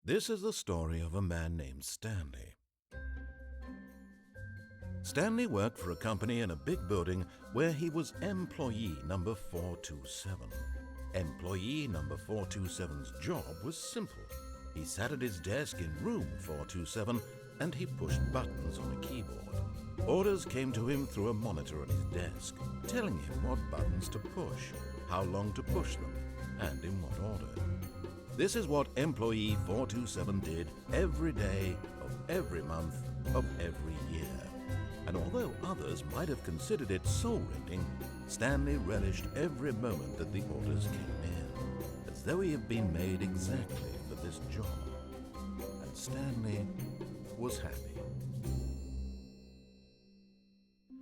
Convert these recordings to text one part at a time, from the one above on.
This is the story of a man named Stanley. Stanley worked for a company in a big building where he was employee number 427. Employee number 427's job was simple. He sat at his desk in room 427 and he pushed buttons on a keyboard. Orders came to him through a monitor on his desk, telling him what buttons to push, how long to push them, and in what order. This is what employee 427 did every day of every month of every year. And although others might have considered it soul-rending, Stanley relished every moment that the orders came in, as though he had been made exactly for this job. And Stanley was happy.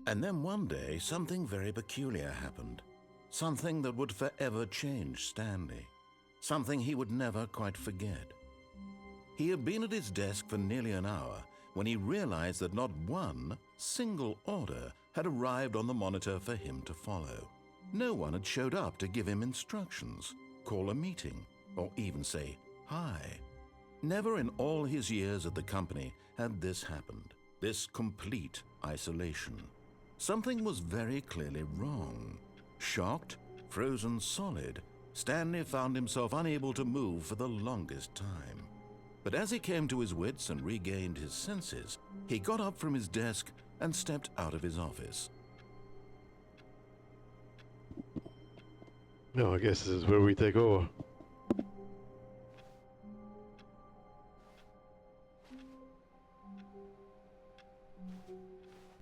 And then one day, something very peculiar happened. Something that would forever change Stanley. Something he would never quite forget. He had been at his desk for nearly an hour when he realized that not one single order had arrived on the monitor for him to follow. No one had showed up to give him instructions, call a meeting, or even say hi. Never in all his years at the company had this happened, this complete isolation. Something was very clearly wrong. Shocked, frozen solid, Stanley found himself unable to move for the longest time. But as he came to his wits and regained his senses, he got up from his desk and stepped out of his office. No, I guess this is where we take over.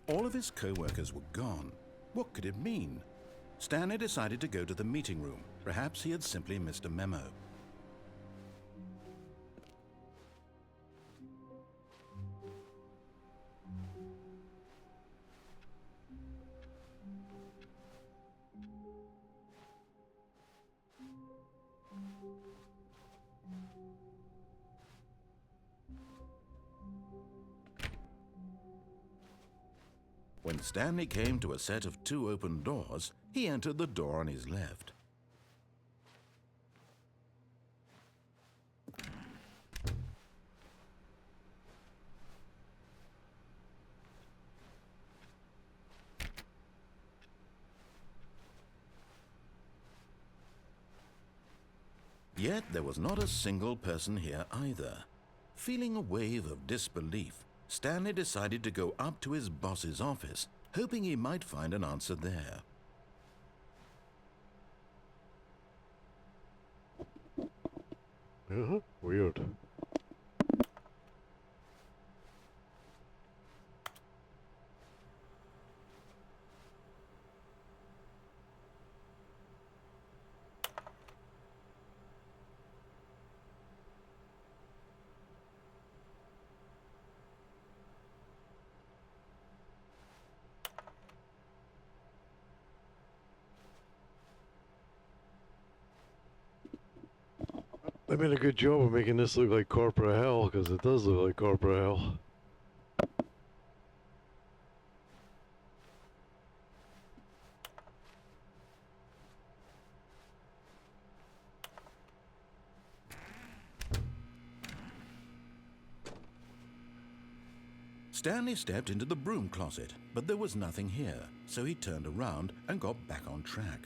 All of his co-workers were gone. What could it mean? Stanley decided to go to the meeting room. Perhaps he had simply missed a memo. When Stanley came to a set of 2 open doors, he entered the door on his left. Yet there was not a single person here either. Feeling a wave of disbelief, Stanley decided to go up to his boss's office, hoping he might find an answer there. Weird. They made a good job of making this look like corporate hell, because it does look like corporate hell. Stanley stepped into the broom closet, but there was nothing here, so he turned around and got back on track.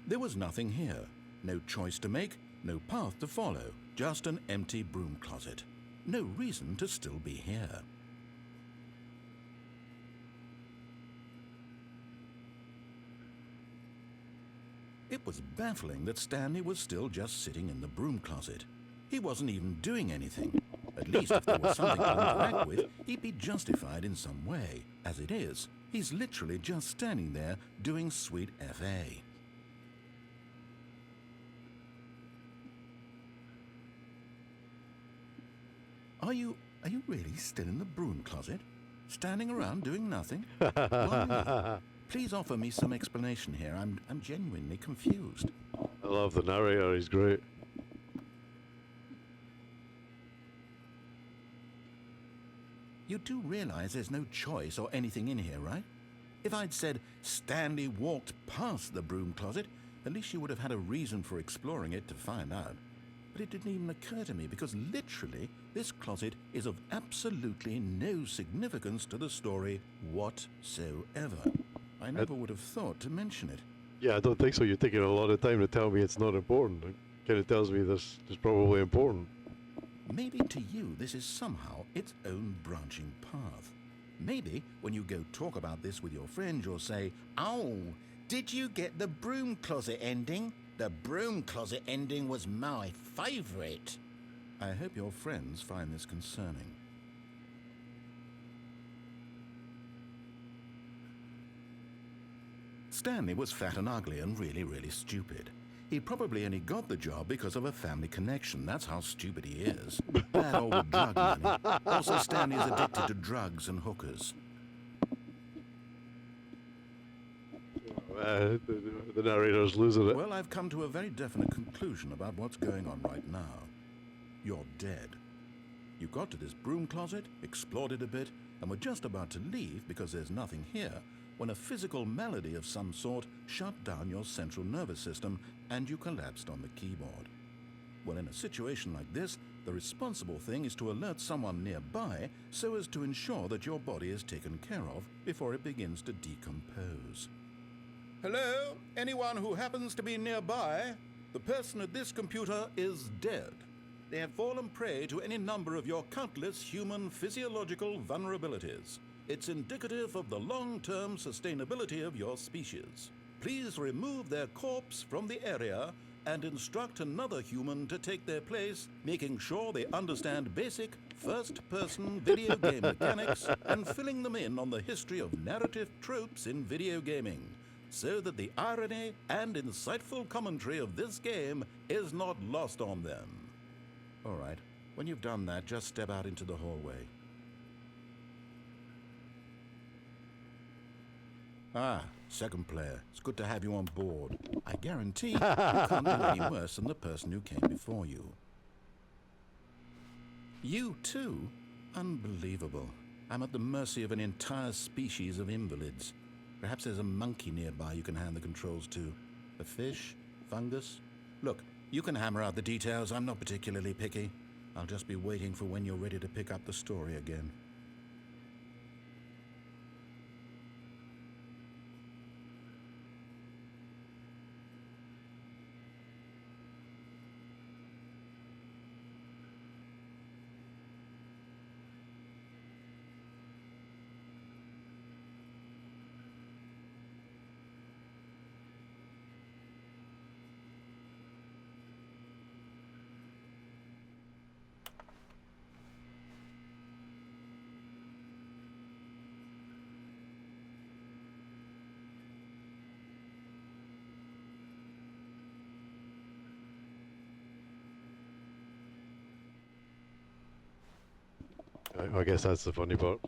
There was nothing here, no choice to make, no path to follow, just an empty broom closet. No reason to still be here. It was baffling that Stanley was still just sitting in the broom closet. He wasn't even doing anything. At least if there was something to interact with, he'd be justified in some way. As it is, he's literally just standing there doing sweet FA. Are you really still in the broom closet? Standing around doing nothing? Why? Please offer me some explanation here. I'm genuinely confused. I love the narrator, he's great. You do realize there's no choice or anything in here, right? If I'd said Stanley walked past the broom closet, at least you would have had a reason for exploring it to find out. But it didn't even occur to me because literally this closet is of absolutely no significance to the story whatsoever. I never would have thought to mention it. Yeah, I don't think so. You're taking a lot of time to tell me it's not important. It kind of tells me this is probably important. Maybe to you this is somehow its own branching path. Maybe when you go talk about this with your friend, you'll say, "Oh, did you get the broom closet ending? The broom closet ending was my favorite." I hope your friends find this concerning. Stanley was fat and ugly and really, really stupid. He probably only got the job because of a family connection. That's how stupid he is. Bad old drug money. Also, Stanley is addicted to drugs and hookers. The narrator's losing it. Well, I've come to a very definite conclusion about what's going on right now. You're dead. You got to this broom closet, explored it a bit, and were just about to leave because there's nothing here when a physical malady of some sort shut down your central nervous system and you collapsed on the keyboard. Well, in a situation like this, the responsible thing is to alert someone nearby so as to ensure that your body is taken care of before it begins to decompose. Hello? Anyone who happens to be nearby? The person at this computer is dead. They have fallen prey to any number of your countless human physiological vulnerabilities. It's indicative of the long-term sustainability of your species. Please remove their corpse from the area and instruct another human to take their place, making sure they understand basic first-person video game mechanics and filling them in on the history of narrative tropes in video gaming, so that the irony and insightful commentary of this game is not lost on them. All right, when you've done that, just step out into the hallway. Ah, second player. It's good to have you on board. I guarantee you can't do any worse than the person who came before you. You too? Unbelievable. I'm at the mercy of an entire species of invalids. Perhaps there's a monkey nearby you can hand the controls to. A fish? Fungus? Look, you can hammer out the details. I'm not particularly picky. I'll just be waiting for when you're ready to pick up the story again. I guess that's the funny part.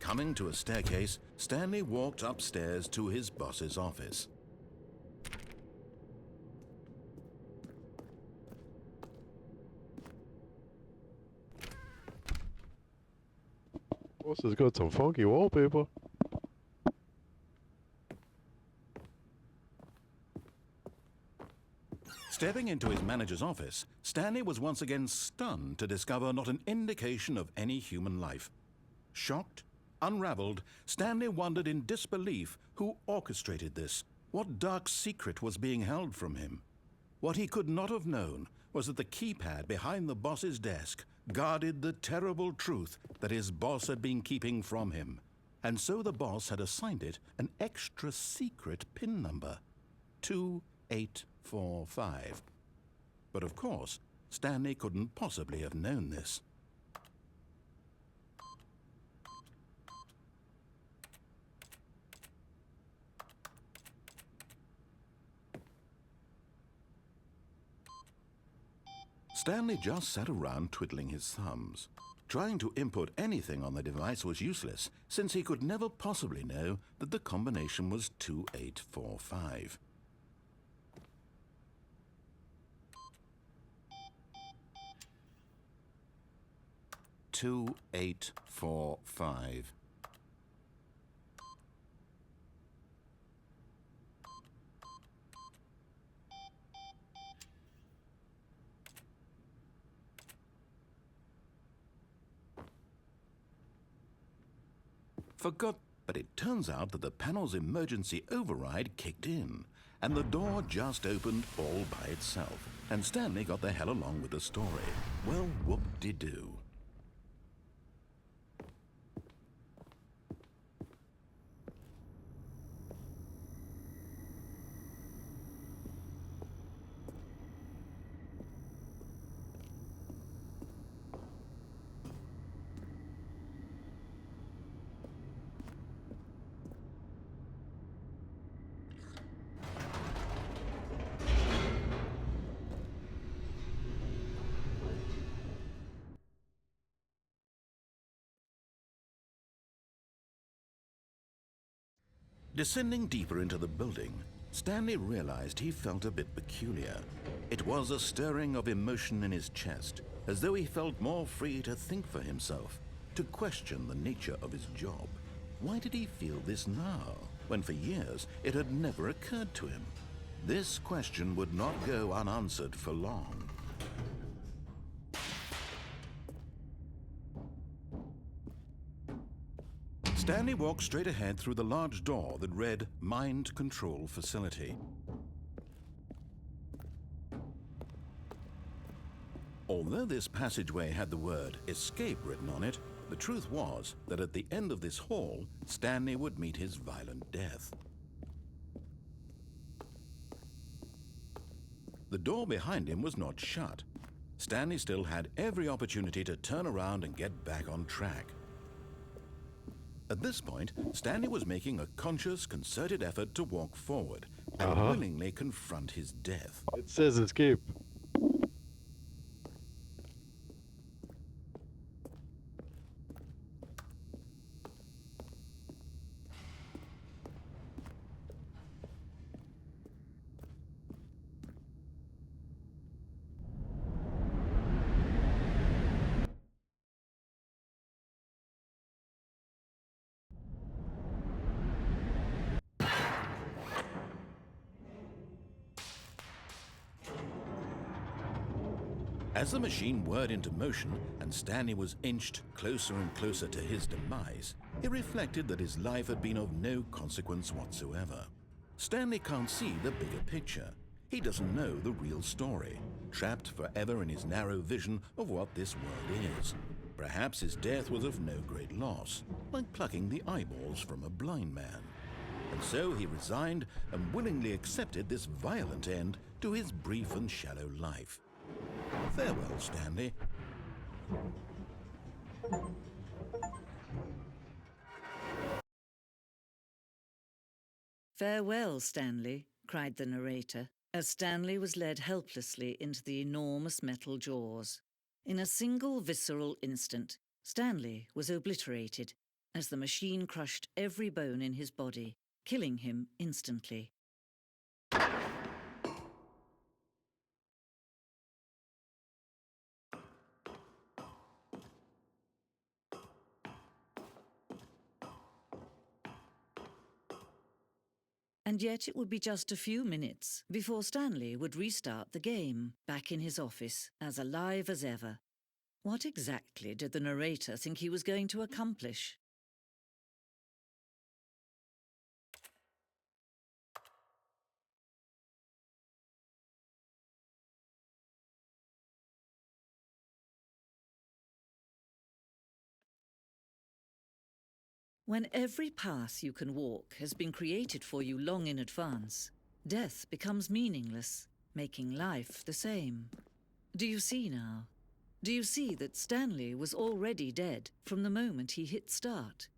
Coming to a staircase, Stanley walked upstairs to his boss's office. Boss has got some funky wallpaper. Stepping into his manager's office, Stanley was once again stunned to discover not an indication of any human life. Shocked, unraveled, Stanley wondered in disbelief who orchestrated this. What dark secret was being held from him? What he could not have known was that the keypad behind the boss's desk guarded the terrible truth that his boss had been keeping from him. And so the boss had assigned it an extra secret PIN number, 2845. But of course, Stanley couldn't possibly have known this. Stanley just sat around twiddling his thumbs. Trying to input anything on the device was useless, since he could never possibly know that the combination was 2845. 2845. Forgot, but it turns out that the panel's emergency override kicked in, and the door just opened all by itself, and Stanley got the hell along with the story. Well, whoop-de-doo. Descending deeper into the building, Stanley realized he felt a bit peculiar. It was a stirring of emotion in his chest, as though he felt more free to think for himself, to question the nature of his job. Why did he feel this now, when for years it had never occurred to him? This question would not go unanswered for long. Stanley walked straight ahead through the large door that read Mind Control Facility. Although this passageway had the word Escape written on it, the truth was that at the end of this hall, Stanley would meet his violent death. The door behind him was not shut. Stanley still had every opportunity to turn around and get back on track. At this point, Stanley was making a conscious, concerted effort to walk forward and willingly confront his death. It says escape. As the machine whirred into motion and Stanley was inched closer and closer to his demise, he reflected that his life had been of no consequence whatsoever. Stanley can't see the bigger picture. He doesn't know the real story, trapped forever in his narrow vision of what this world is. Perhaps his death was of no great loss, like plucking the eyeballs from a blind man. And so he resigned and willingly accepted this violent end to his brief and shallow life. Farewell, Stanley. "Farewell, Stanley," cried the narrator, as Stanley was led helplessly into the enormous metal jaws. In a single visceral instant, Stanley was obliterated as the machine crushed every bone in his body, killing him instantly. And yet it would be just a few minutes before Stanley would restart the game, back in his office, as alive as ever. What exactly did the narrator think he was going to accomplish? When every path you can walk has been created for you long in advance, death becomes meaningless, making life the same. Do you see now? Do you see that Stanley was already dead from the moment he hit start?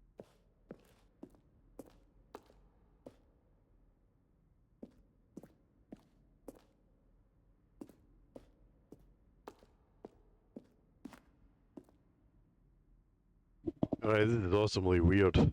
Alright, this is awesomely weird.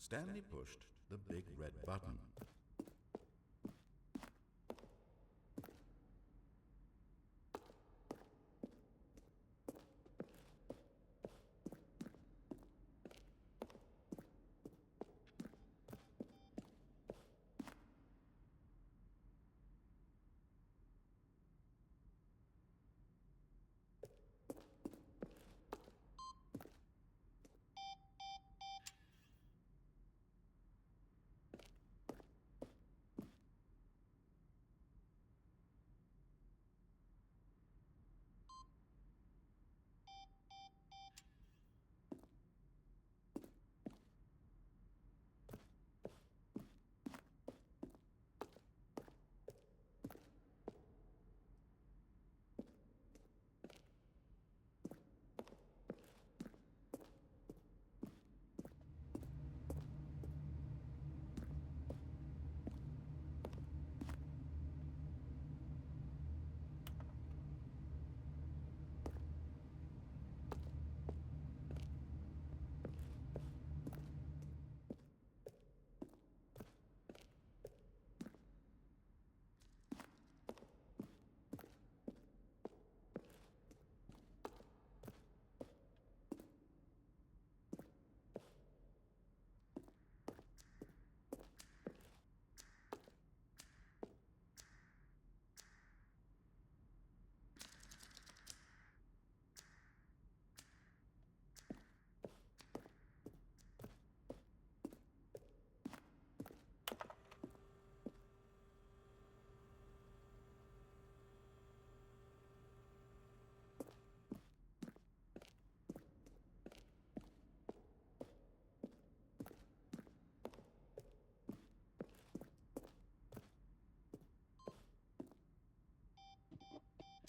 Stanley pushed the big red button.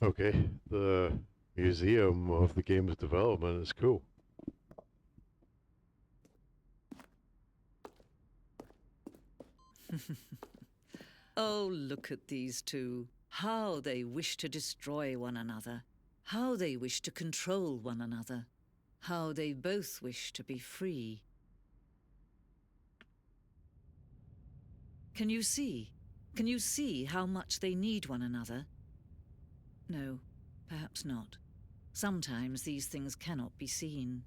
Okay, the museum of the game's development is cool. Oh, look at these two. How they wish to destroy one another. How they wish to control one another. How they both wish to be free. Can you see? Can you see how much they need one another? No, perhaps not. Sometimes these things cannot be seen.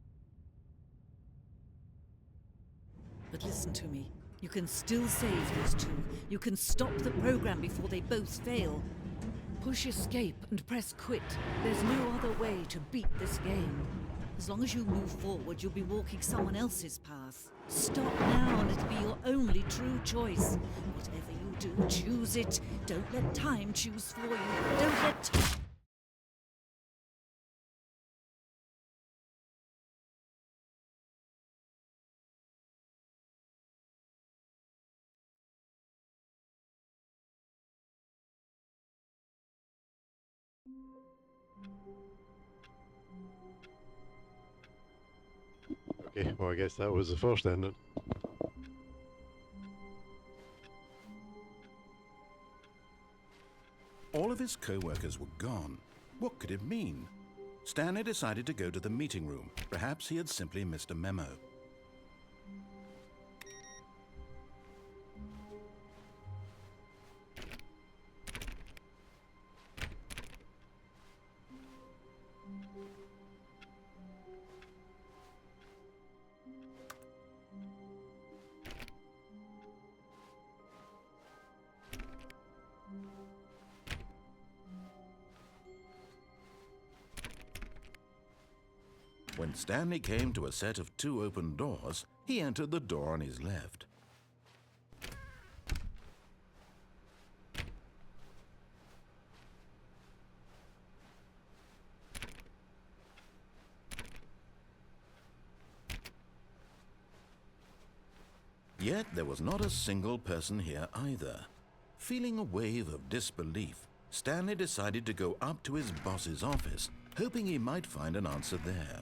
But listen to me. You can still save these two. You can stop the program before they both fail. Push escape and press quit. There's no other way to beat this game. As long as you move forward, you'll be walking someone else's path. Stop now and it'll be your only true choice. Whatever you do, choose it. Don't let time choose for you. Don't let... Okay, well I guess that was the first ending. All of his co-workers were gone. What could it mean? Stanley decided to go to the meeting room. Perhaps he had simply missed a memo. When Stanley came to a set of 2 open doors, he entered the door on his left. Yet there was not a single person here either. Feeling a wave of disbelief, Stanley decided to go up to his boss's office, hoping he might find an answer there.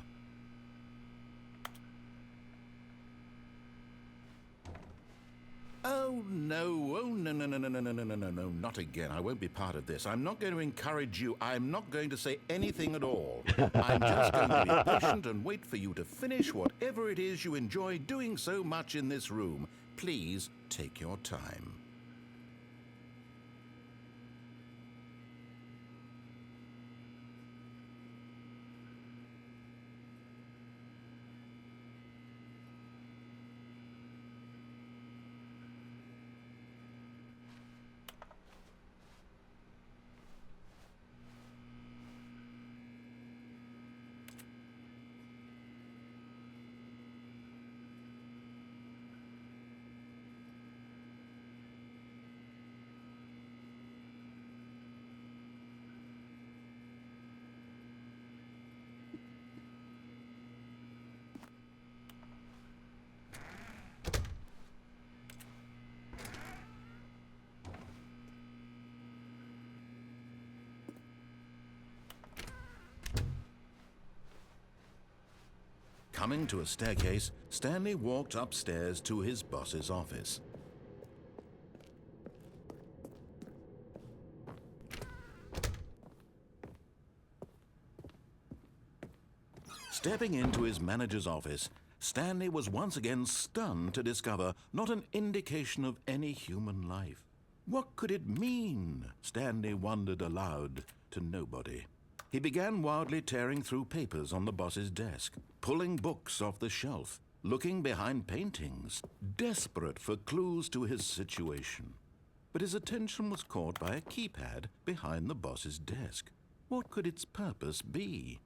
Oh no. Oh, no, no, no, no, no, no, no, no, no, no. Not again. I won't be part of this. I'm not going to encourage you. I'm not going to say anything at all. I'm just going to be patient and wait for you to finish whatever it is you enjoy doing so much in this room. Please take your time. Coming to a staircase, Stanley walked upstairs to his boss's office. Stepping into his manager's office, Stanley was once again stunned to discover not an indication of any human life. What could it mean? Stanley wondered aloud to nobody. He began wildly tearing through papers on the boss's desk, pulling books off the shelf, looking behind paintings, desperate for clues to his situation. But his attention was caught by a keypad behind the boss's desk. What could its purpose be?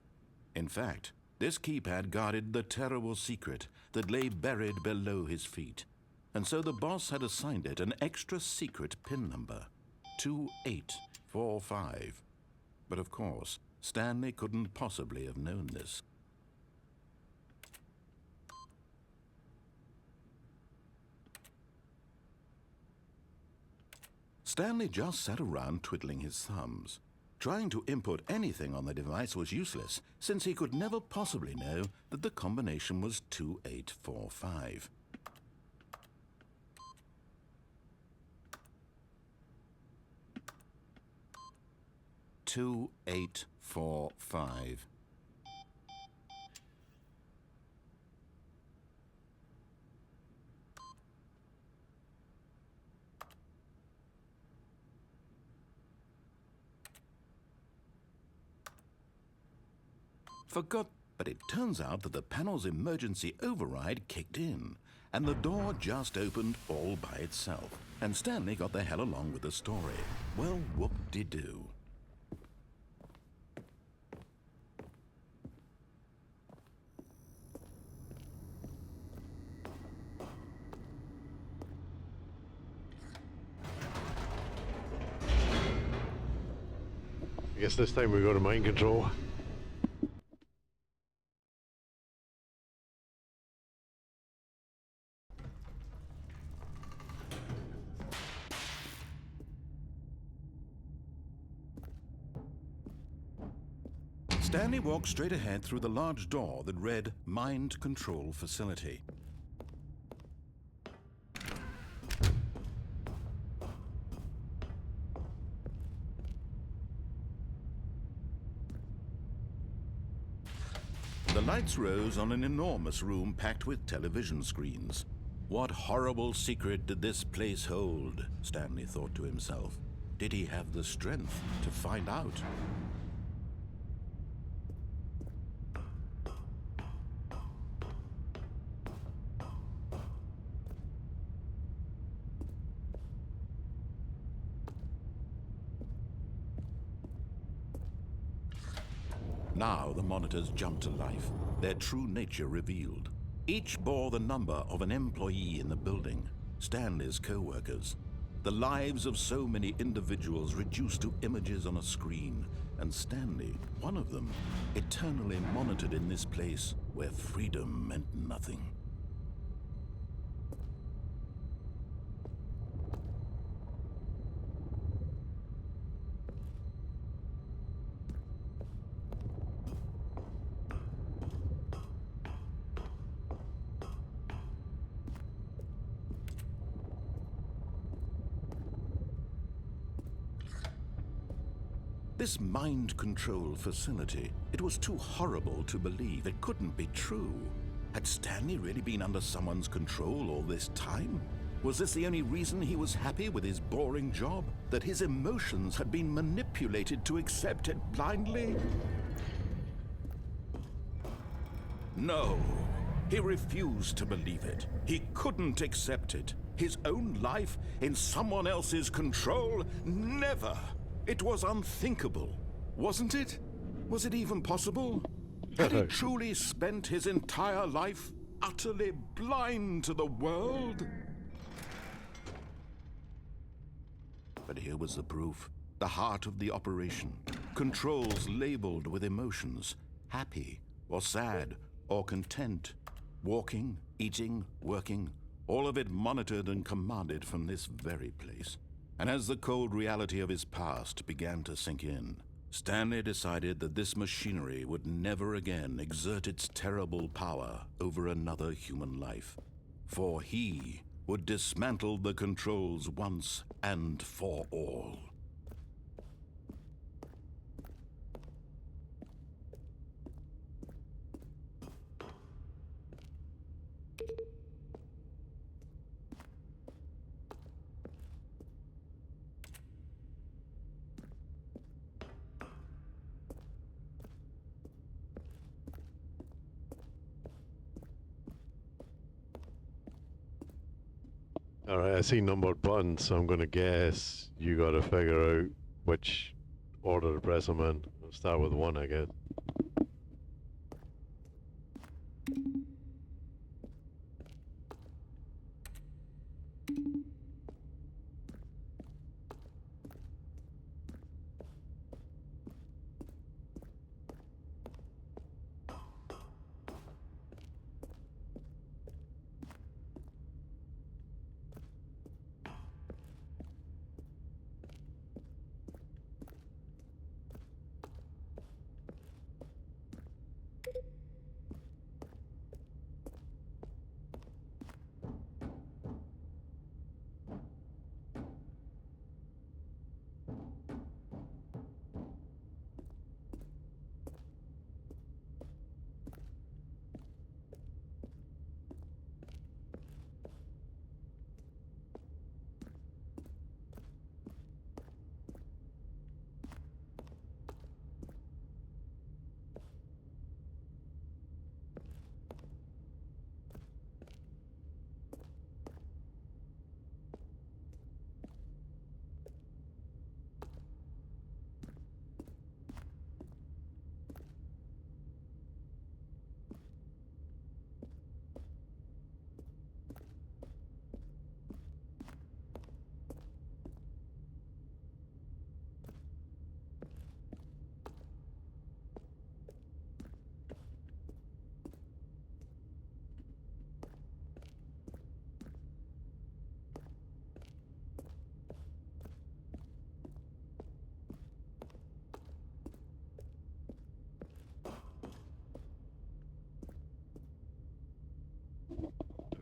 In fact, this keypad guarded the terrible secret that lay buried below his feet. And so the boss had assigned it an extra secret PIN number, 2845. But of course, Stanley couldn't possibly have known this. Stanley just sat around twiddling his thumbs. Trying to input anything on the device was useless, since he could never possibly know that the combination was 2845. "2845. Forgot, but it turns out that the panel's emergency override kicked in, and the door just opened all by itself, and Stanley got the hell along with the story. Well, whoop-de-doo. I guess this time we go to mind control. Stanley walked straight ahead through the large door that read Mind Control Facility. The lights rose on an enormous room packed with television screens. What horrible secret did this place hold? Stanley thought to himself. Did he have the strength to find out? Now the monitors jumped to life, their true nature revealed. Each bore the number of an employee in the building, Stanley's co-workers. The lives of so many individuals reduced to images on a screen, and Stanley, one of them, eternally monitored in this place where freedom meant nothing. This mind control facility, it was too horrible to believe. It couldn't be true. Had Stanley really been under someone's control all this time? Was this the only reason he was happy with his boring job? That his emotions had been manipulated to accept it blindly? No, he refused to believe it. He couldn't accept it. His own life in someone else's control? Never! It was unthinkable, wasn't it? Was it even possible? Had he truly spent his entire life utterly blind to the world? But here was the proof. The heart of the operation. Controls labeled with emotions. Happy, or sad, or content. Walking, eating, working. All of it monitored and commanded from this very place. And as the cold reality of his past began to sink in, Stanley decided that this machinery would never again exert its terrible power over another human life. For he would dismantle the controls once and for all. Alright, I see numbered buttons, so I'm gonna guess you gotta figure out which order to press them in. I'll start with 1, I guess.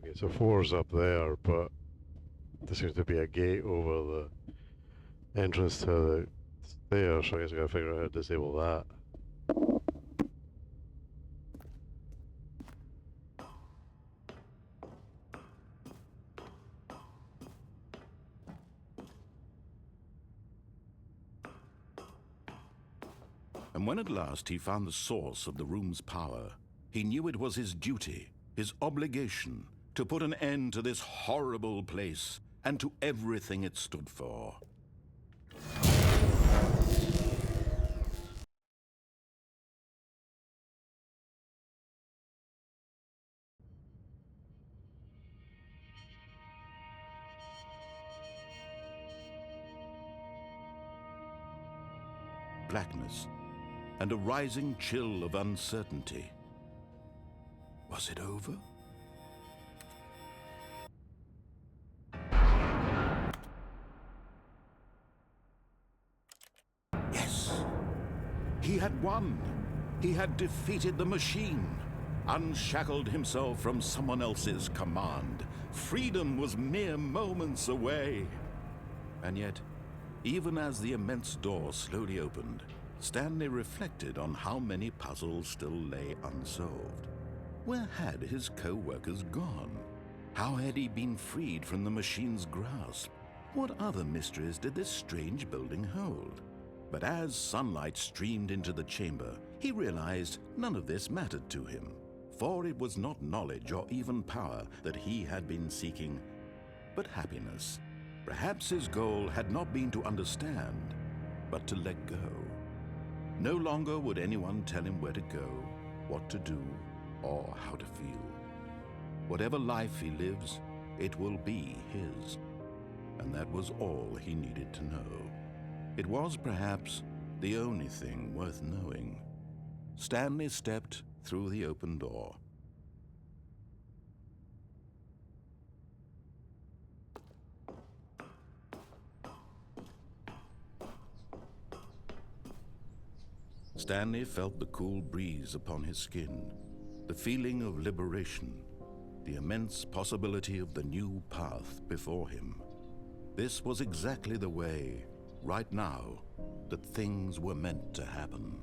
Okay, so 4's up there, but there seems to be a gate over the entrance to the stairs, so I guess I gotta figure out how to disable that. And when at last he found the source of the room's power, he knew it was his duty, his obligation, to put an end to this horrible place and to everything it stood for. Blackness and a rising chill of uncertainty. Was it over? Yes! He had won! He had defeated the machine, unshackled himself from someone else's command. Freedom was mere moments away. And yet, Even as the immense door slowly opened, Stanley reflected on how many puzzles still lay unsolved. Where had his co-workers gone? How had he been freed from the machine's grasp? What other mysteries did this strange building hold? But as sunlight streamed into the chamber, he realized none of this mattered to him, for it was not knowledge or even power that he had been seeking, but happiness. Perhaps his goal had not been to understand, but to let go. No longer would anyone tell him where to go, what to do, or how to feel. Whatever life he lives, it will be his. And that was all he needed to know. It was perhaps the only thing worth knowing. Stanley stepped through the open door. Stanley felt the cool breeze upon his skin, the feeling of liberation, the immense possibility of the new path before him. This was exactly the way, right now, that things were meant to happen.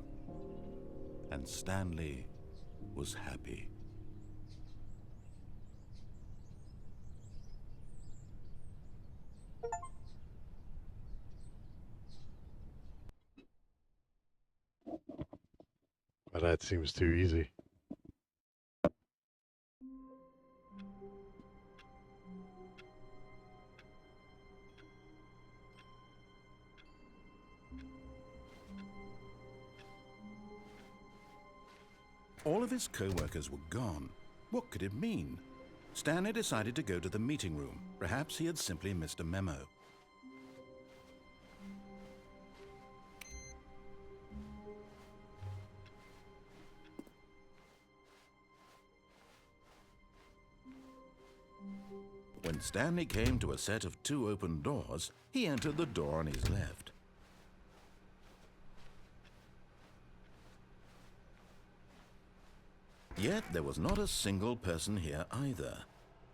And Stanley was happy. But that seems too easy. All of his co-workers were gone. What could it mean? Stanley decided to go to the meeting room. Perhaps he had simply missed a memo. When Stanley came to a set of 2 open doors, he entered the door on his left. Yet there was not a single person here either.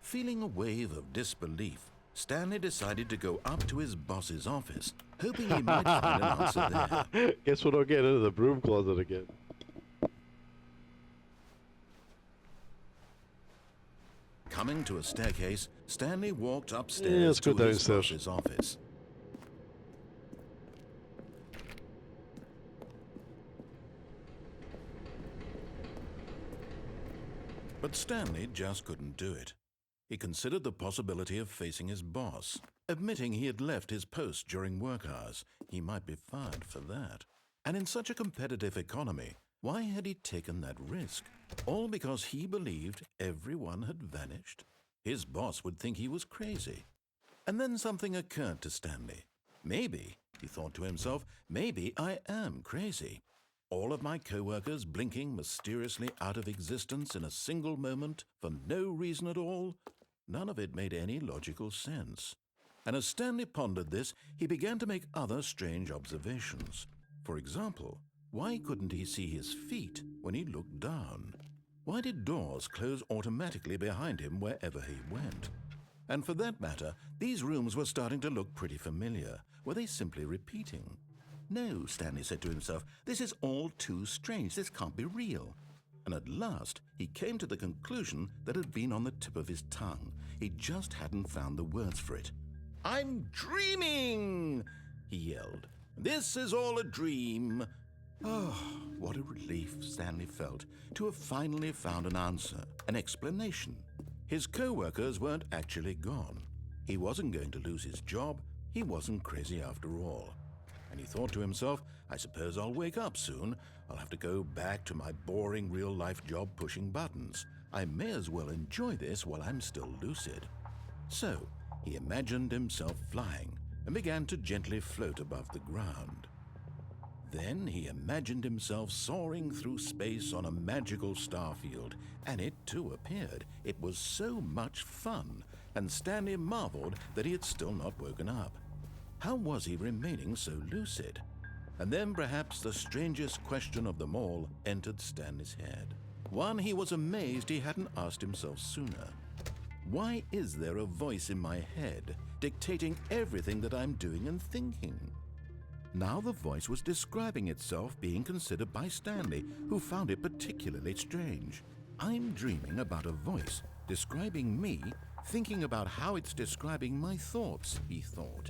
Feeling a wave of disbelief, Stanley decided to go up to his boss's office, hoping he might find an answer there. Guess we're not getting into the broom closet again. Coming to a staircase, Stanley walked Yeah, upstairs let's go to his downstairs. boss's office. But Stanley just couldn't do it. He considered the possibility of facing his boss. Admitting he had left his post during work hours, he might be fired for that. And in such a competitive economy, why had he taken that risk? All because he believed everyone had vanished? His boss would think he was crazy. And then something occurred to Stanley. Maybe, he thought to himself, maybe I am crazy. All of my co-workers blinking mysteriously out of existence in a single moment for no reason at all? None of it made any logical sense. And as Stanley pondered this, he began to make other strange observations. For example, why couldn't he see his feet when he looked down? Why did doors close automatically behind him wherever he went? And for that matter, these rooms were starting to look pretty familiar. Were they simply repeating? No, Stanley said to himself, this is all too strange. This can't be real. And at last, he came to the conclusion that had been on the tip of his tongue. He just hadn't found the words for it. "I'm dreaming!" he yelled. "This is all a dream." Oh, what a relief Stanley felt to have finally found an answer, an explanation. His co-workers weren't actually gone. He wasn't going to lose his job. He wasn't crazy after all. And he thought to himself, I suppose I'll wake up soon. I'll have to go back to my boring real-life job pushing buttons. I may as well enjoy this while I'm still lucid. So he imagined himself flying and began to gently float above the ground. Then he imagined himself soaring through space on a magical starfield, and it too appeared. It was so much fun, and Stanley marveled that he had still not woken up. How was he remaining so lucid? And then perhaps the strangest question of them all entered Stanley's head. One he was amazed he hadn't asked himself sooner. Why is there a voice in my head dictating everything that I'm doing and thinking? Now the voice was describing itself being considered by Stanley, who found it particularly strange. I'm dreaming about a voice describing me, thinking about how it's describing my thoughts, he thought.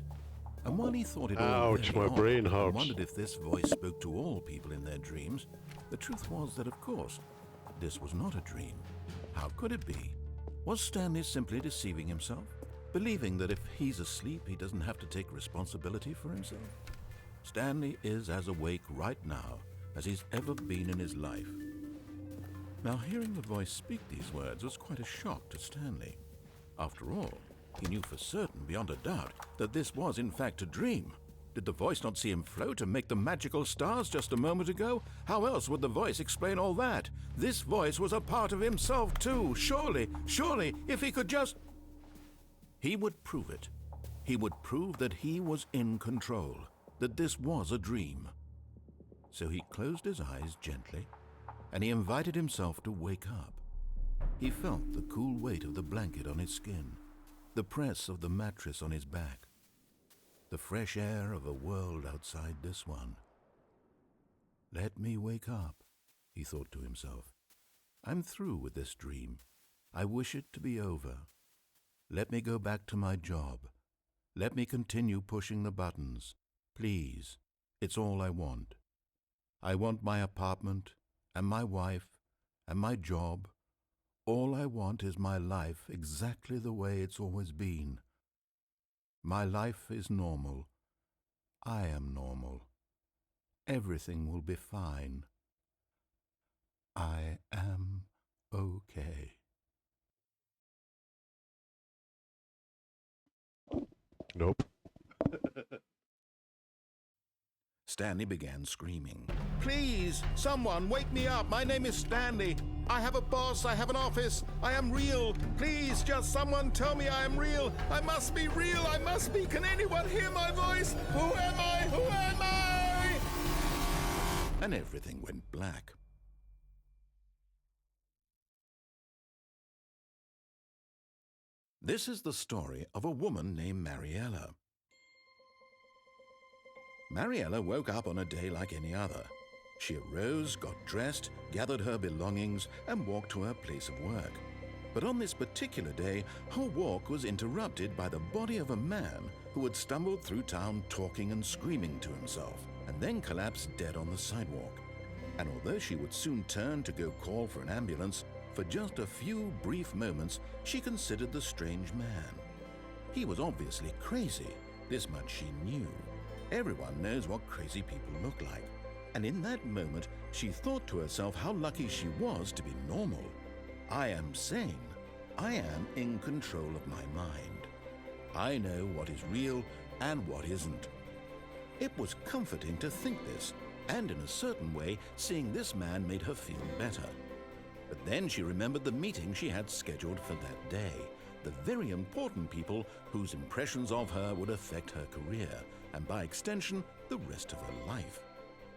And while he thought it all Ouch, very my odd brain and hurts. wondered if this voice spoke to all people in their dreams, the truth was that, of course, this was not a dream. How could it be? Was Stanley simply deceiving himself, believing that if he's asleep, he doesn't have to take responsibility for himself? Stanley is as awake right now as he's ever been in his life. Now, hearing the voice speak these words was quite a shock to Stanley. After all, he knew for certain, beyond a doubt, that this was in fact a dream. Did the voice not see him float and make the magical stars just a moment ago? How else would the voice explain all that? This voice was a part of himself too. Surely, if he could just... He would prove it. He would prove that he was in control, that this was a dream. So he closed his eyes gently, and he invited himself to wake up. He felt the cool weight of the blanket on his skin, the press of the mattress on his back, the fresh air of a world outside this one. Let me wake up, he thought to himself. I'm through with this dream. I wish it to be over. Let me go back to my job. Let me continue pushing the buttons. Please, it's all I want. I want my apartment and my wife and my job. All I want is my life exactly the way it's always been. My life is normal. I am normal. Everything will be fine. I am okay. Nope. Stanley began screaming. Please, someone, wake me up. My name is Stanley. I have a boss. I have an office. I am real. Please, just someone tell me I am real. I must be real. I must be. Can anyone hear my voice? Who am I? Who am I? And everything went black. This is the story of a woman named Mariella. Mariella woke up on a day like any other. She arose, got dressed, gathered her belongings, and walked to her place of work. But on this particular day, her walk was interrupted by the body of a man who had stumbled through town talking and screaming to himself, and then collapsed dead on the sidewalk. And although she would soon turn to go call for an ambulance, for just a few brief moments she considered the strange man. He was obviously crazy, this much she knew. Everyone knows what crazy people look like. And in that moment, she thought to herself how lucky she was to be normal. I am sane. I am in control of my mind. I know what is real and what isn't. It was comforting to think this, and in a certain way, seeing this man made her feel better. But then she remembered the meeting she had scheduled for that day, the very important people whose impressions of her would affect her career, and by extension, the rest of her life.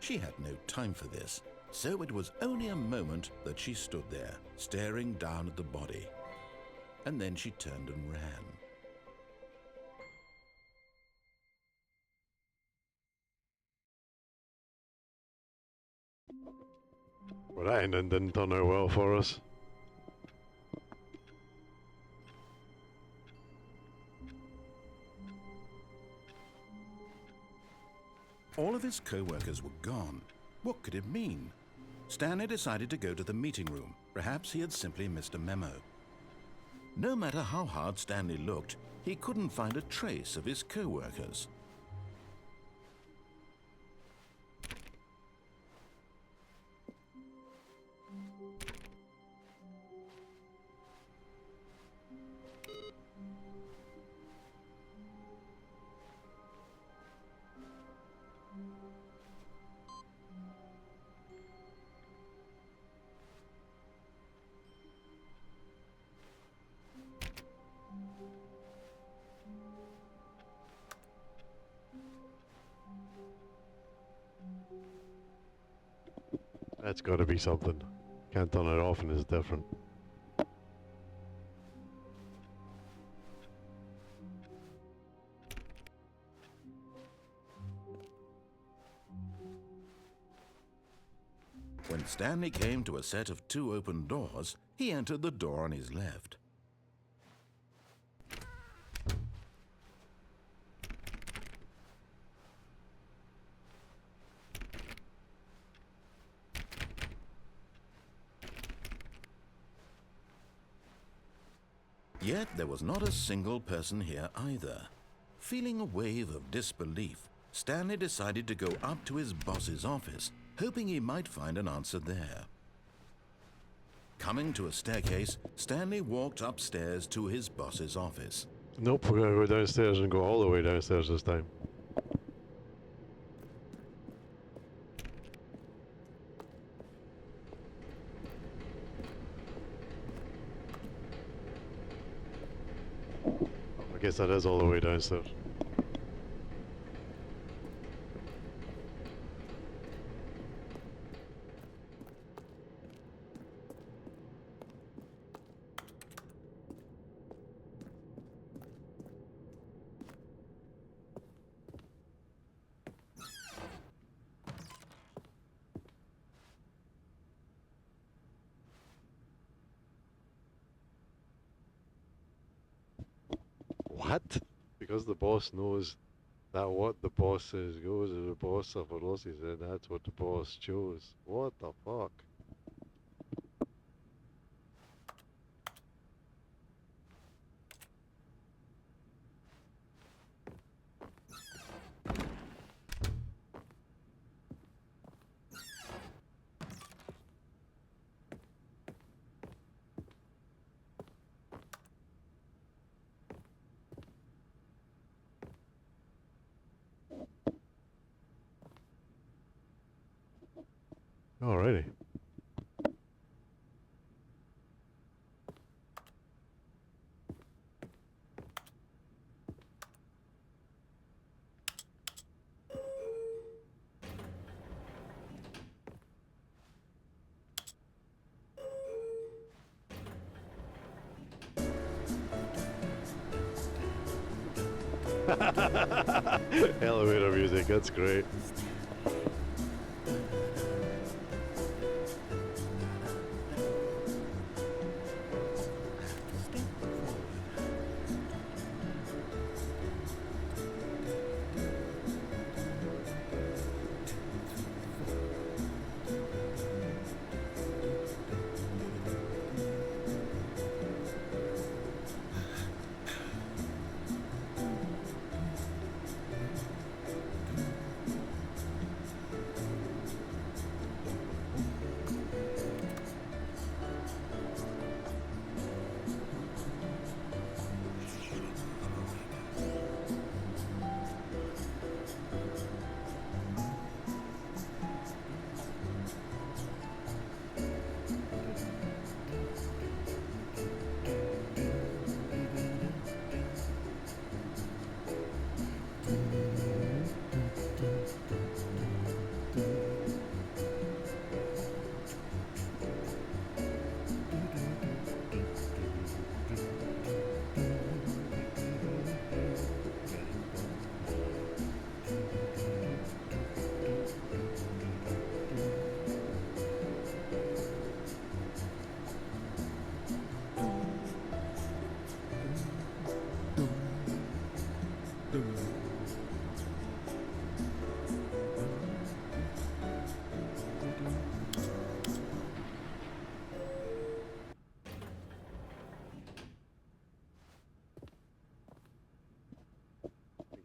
She had no time for this, so it was only a moment that she stood there, staring down at the body. And then she turned and ran. Well, that ending didn't turn out well for us. All of his co-workers were gone. What could it mean? Stanley decided to go to the meeting room. Perhaps he had simply missed a memo. No matter how hard Stanley looked, he couldn't find a trace of his co-workers. That's got to be something. Can't turn it off and it's different. When Stanley came to a set of 2 open doors, he entered the door on his left. Yet there was not a single person here either. Feeling a wave of disbelief, Stanley decided to go up to his boss's office, hoping he might find an answer there. Coming to a staircase, Stanley walked upstairs to his boss's office. Nope, we're gonna go downstairs and go all the way downstairs this time. I guess that is all the way downstairs. What? Because the boss knows that what the boss says goes, and the boss saborosis, and that's what the boss chose. What the fuck? Alrighty. Elevator music, that's great.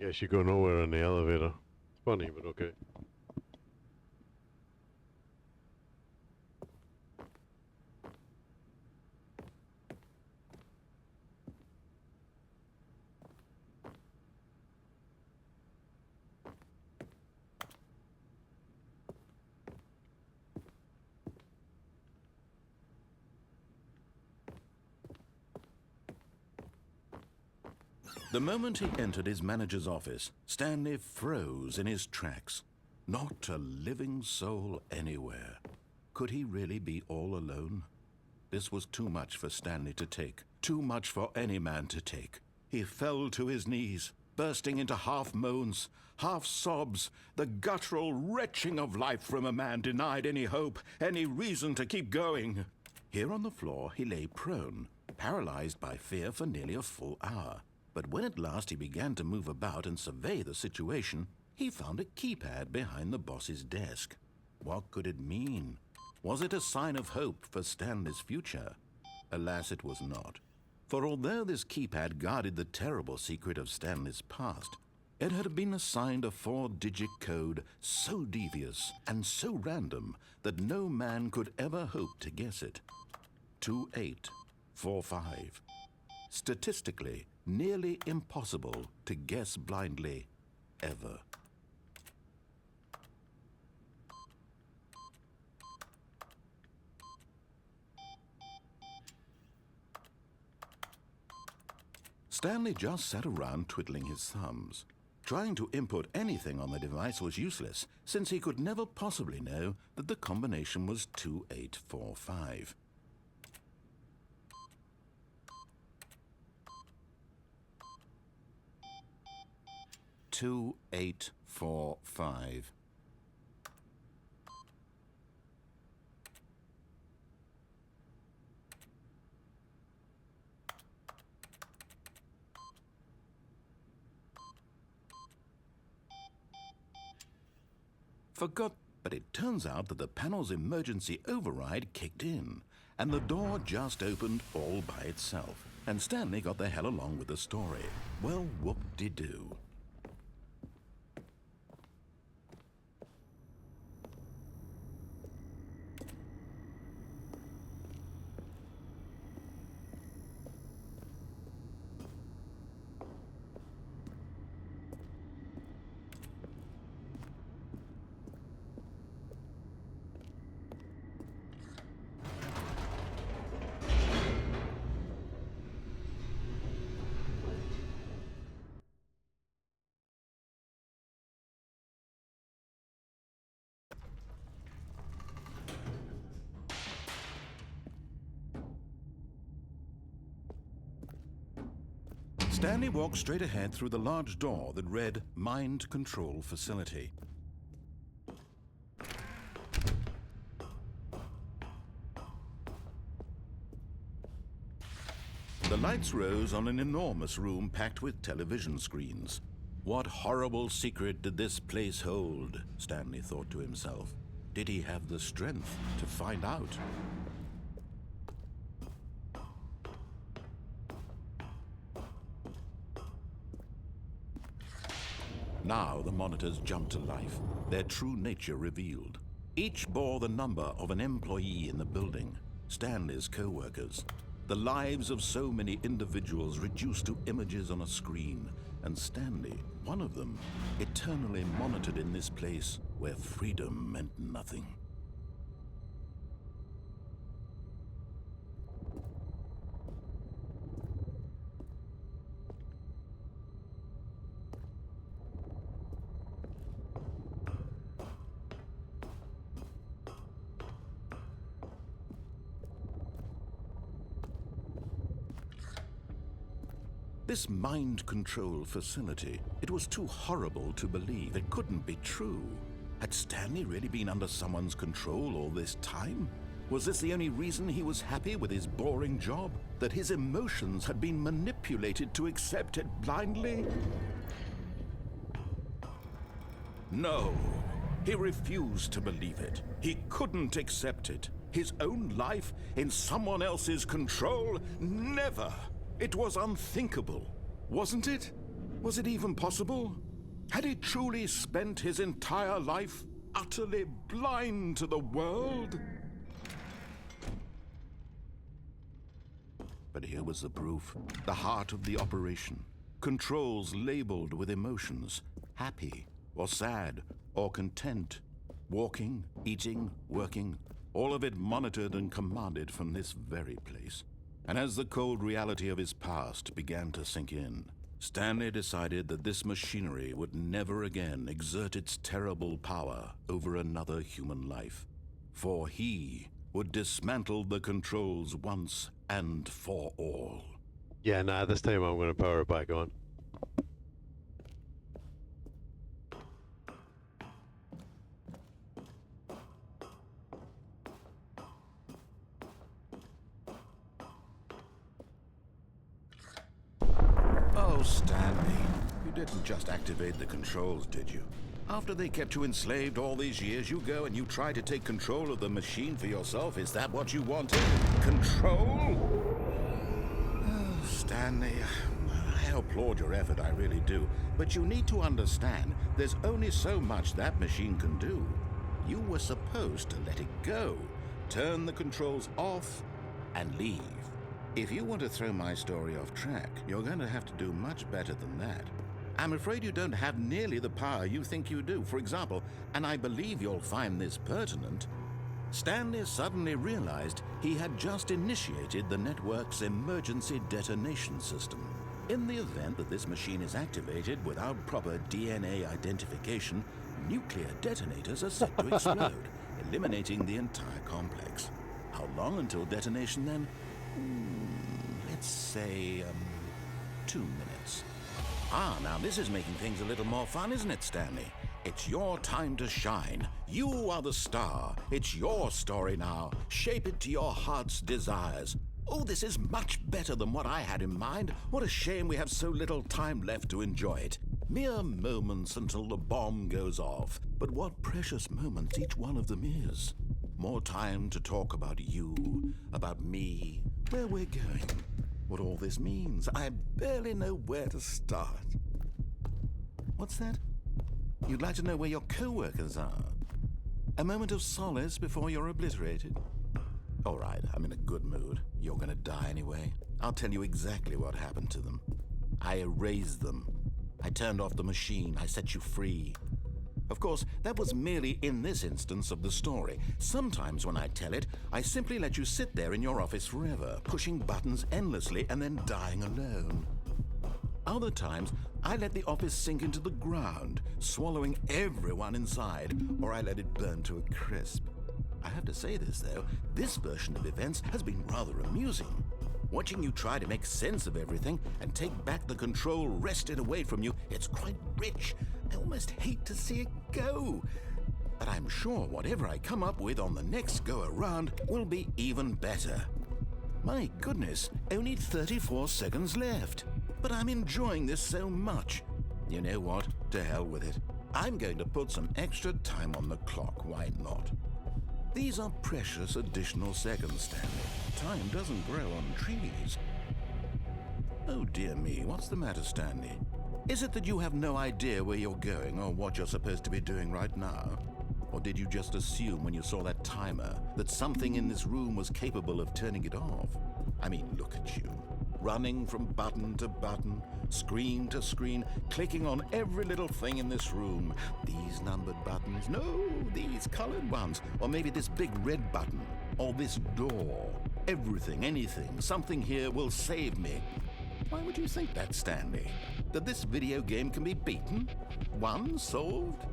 I guess you go nowhere in the elevator. It's funny, but okay. The moment he entered his manager's office, Stanley froze in his tracks. Not a living soul anywhere. Could he really be all alone? This was too much for Stanley to take, too much for any man to take. He fell to his knees. bursting into half moans, half sobs, the guttural retching of life from a man denied any hope, any reason to keep going. Here on the floor he lay prone, paralyzed by fear for nearly a full hour. But when at last he began to move about and survey the situation, he found a keypad behind the boss's desk. What could it mean? Was it a sign of hope for Stanley's future? Alas, it was not. For although this keypad guarded the terrible secret of Stanley's past, it had been assigned a 4-digit code so devious and so random that no man could ever hope to guess it. 2845. Statistically, nearly impossible to guess blindly, ever. Stanley just sat around twiddling his thumbs. Trying to input anything on the device was useless, since he could never possibly know that the combination was 2845. Two, 845. Forgot, but it turns out that the panel's emergency override kicked in, and the door just opened all by itself, and Stanley got the hell along with the story. Well, whoop-de-doo. Stanley walked straight ahead through the large door that read Mind Control Facility. The lights rose on an enormous room packed with television screens. What horrible secret did this place hold? Stanley thought to himself. Did he have the strength to find out? Now the monitors jumped to life, their true nature revealed. Each bore the number of an employee in the building, Stanley's co-workers. The lives of so many individuals reduced to images on a screen, and Stanley, one of them, eternally monitored in this place where freedom meant nothing. This mind control facility, it was too horrible to believe. It couldn't be true. Had Stanley really been under someone's control all this time? Was this the only reason he was happy with his boring job? That his emotions had been manipulated to accept it blindly? No, he refused to believe it. He couldn't accept it. His own life in someone else's control? Never! It was unthinkable, wasn't it? Was it even possible? Had he truly spent his entire life utterly blind to the world? But here was the proof, the heart of the operation. Controls labeled with emotions, happy or sad or content. Walking, eating, working, all of it monitored and commanded from this very place. And as the cold reality of his past began to sink in, Stanley decided that this machinery would never again exert its terrible power over another human life. For he would dismantle the controls once and for all. Yeah, nah, this time I'm going to power it back on. Oh, Stanley, you didn't just activate the controls, did you? After they kept you enslaved all these years, you go and you try to take control of the machine for yourself. Is that what you wanted? Control? Oh, Stanley, I applaud your effort, I really do. But you need to understand, there's only so much that machine can do. You were supposed to let it go, turn the controls off, and leave. If you want to throw my story off track, you're going to have to do much better than that. I'm afraid you don't have nearly the power you think you do. For example, and I believe you'll find this pertinent, Stanley suddenly realized he had just initiated the network's emergency detonation system. In the event that this machine is activated without proper DNA identification, nuclear detonators are set to explode, eliminating the entire complex. How long until detonation then? Let's say, 2 minutes. Now this is making things a little more fun, isn't it, Stanley? It's your time to shine. You are the star. It's your story now. Shape it to your heart's desires. Oh, this is much better than what I had in mind. What a shame we have so little time left to enjoy it. Mere moments until the bomb goes off. But what precious moments each one of them is. More time to talk about you, about me, where we're going, what all this means. I barely know where to start. What's that? You'd like to know where your co-workers are? A moment of solace before you're obliterated? All right, I'm in a good mood. You're gonna die anyway. I'll tell you exactly what happened to them. I erased them. I turned off the machine. I set you free. Of course, that was merely in this instance of the story. Sometimes when I tell it, I simply let you sit there in your office forever, pushing buttons endlessly and then dying alone. Other times, I let the office sink into the ground, swallowing everyone inside, or I let it burn to a crisp. I have to say this, though, this version of events has been rather amusing. Watching you try to make sense of everything and take back the control wrested away from you, it's quite rich. I almost hate to see it go. But I'm sure whatever I come up with on the next go-around will be even better. My goodness, only 34 seconds left. But I'm enjoying this so much. You know what? To hell with it. I'm going to put some extra time on the clock, why not? These are precious additional seconds, Stanley. Time doesn't grow on trees. Oh dear me, what's the matter, Stanley? Is it that you have no idea where you're going or what you're supposed to be doing right now? Or did you just assume when you saw that timer that something in this room was capable of turning it off? I mean, look at you. Running from button to button, screen to screen, clicking on every little thing in this room. These numbered buttons, no, these colored ones, or maybe this big red button, or this door. Everything, anything, something here will save me. Why would you think that, Stanley? That this video game can be beaten? Won? Solved?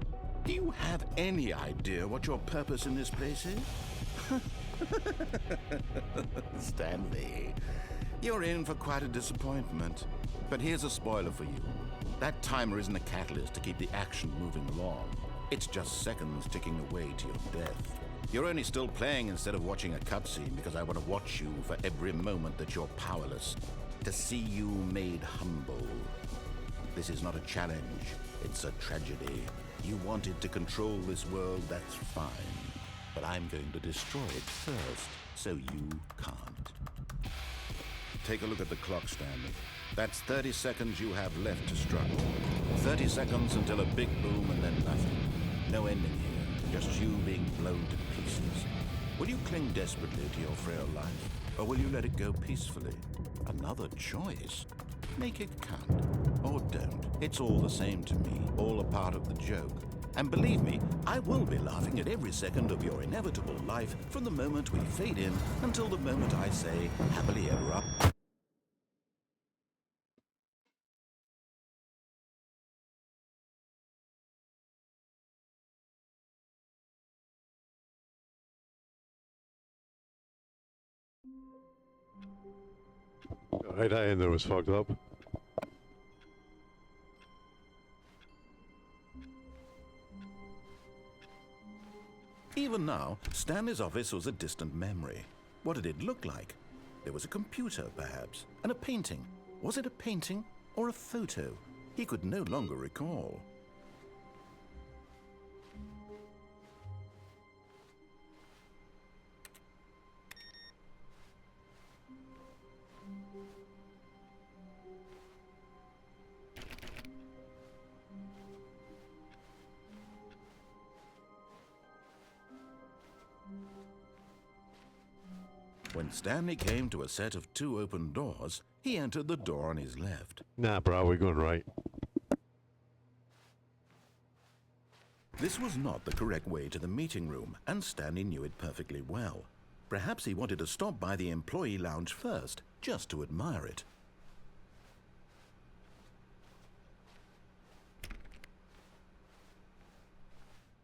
Do you have any idea what your purpose in this place is? Stanley, you're in for quite a disappointment. But here's a spoiler for you. That timer isn't a catalyst to keep the action moving along. It's just seconds ticking away to your death. You're only still playing instead of watching a cutscene because I want to watch you for every moment that you're powerless. To see you made humble. This is not a challenge. It's a tragedy. You wanted to control this world, that's fine. But I'm going to destroy it first, so you can't. Take a look at the clock, Stanley. That's 30 seconds you have left to struggle. 30 seconds until a big boom and then nothing. No ending here, just you being blown to pieces. Will you cling desperately to your frail life, or will you let it go peacefully? Another choice. Make it count, or don't. It's all the same to me, all a part of the joke. And believe me, I will be laughing at every second of your inevitable life from the moment we fade in until the moment I say, happily ever up. Right, I in there was fucked up. Even now, Stanley's office was a distant memory. What did it look like? There was a computer, perhaps, and a painting. Was it a painting or a photo? He could no longer recall. When Stanley came to a set of 2 open doors, he entered the door on his left. Nah, bro, we're going right. This was not the correct way to the meeting room, and Stanley knew it perfectly well. Perhaps he wanted to stop by the employee lounge first, just to admire it.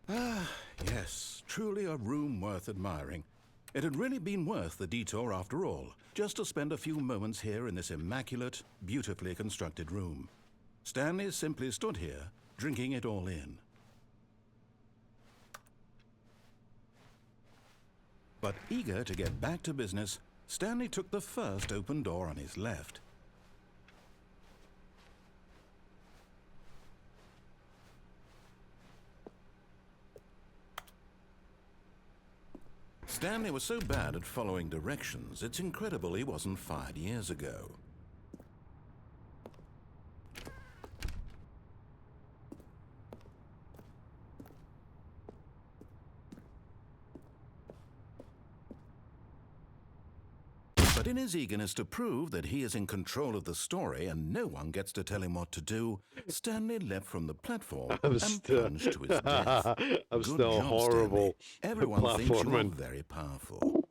Ah, yes, truly a room worth admiring. It had really been worth the detour after all, just to spend a few moments here in this immaculate, beautifully constructed room. Stanley simply stood here, drinking it all in. But eager to get back to business, Stanley took the first open door on his left. Stanley was so bad at following directions, it's incredible he wasn't fired years ago. But in his eagerness to prove that he is in control of the story and no one gets to tell him what to do, Stanley leapt from the platform and plunged to his death. I'm Good still job, horrible Stanley. Everyone thinks you are platforming. very powerful.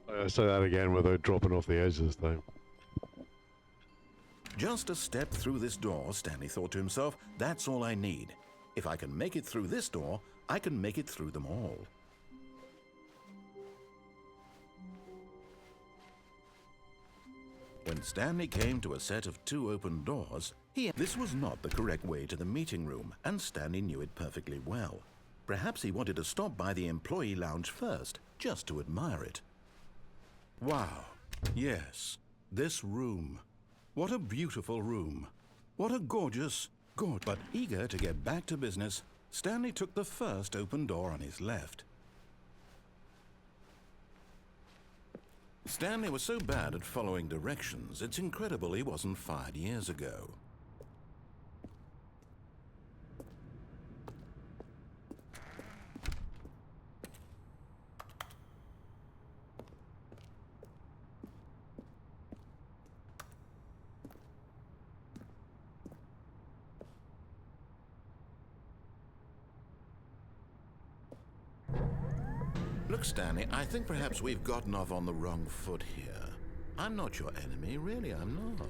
I'll say that again without dropping off the edge this time. Just a step through this door, Stanley thought to himself, that's all I need. If I can make it through this door, I can make it through them all. When Stanley came to a set of 2 open doors, this was not the correct way to the meeting room, and Stanley knew it perfectly well. Perhaps he wanted to stop by the employee lounge first, just to admire it. Wow, yes, this room. What a beautiful room. What a gorgeous. But eager to get back to business, Stanley took the first open door on his left. Stanley was so bad at following directions, it's incredible he wasn't fired years ago. Look, Stanley, I think perhaps we've gotten off on the wrong foot here. I'm not your enemy, really, I'm not.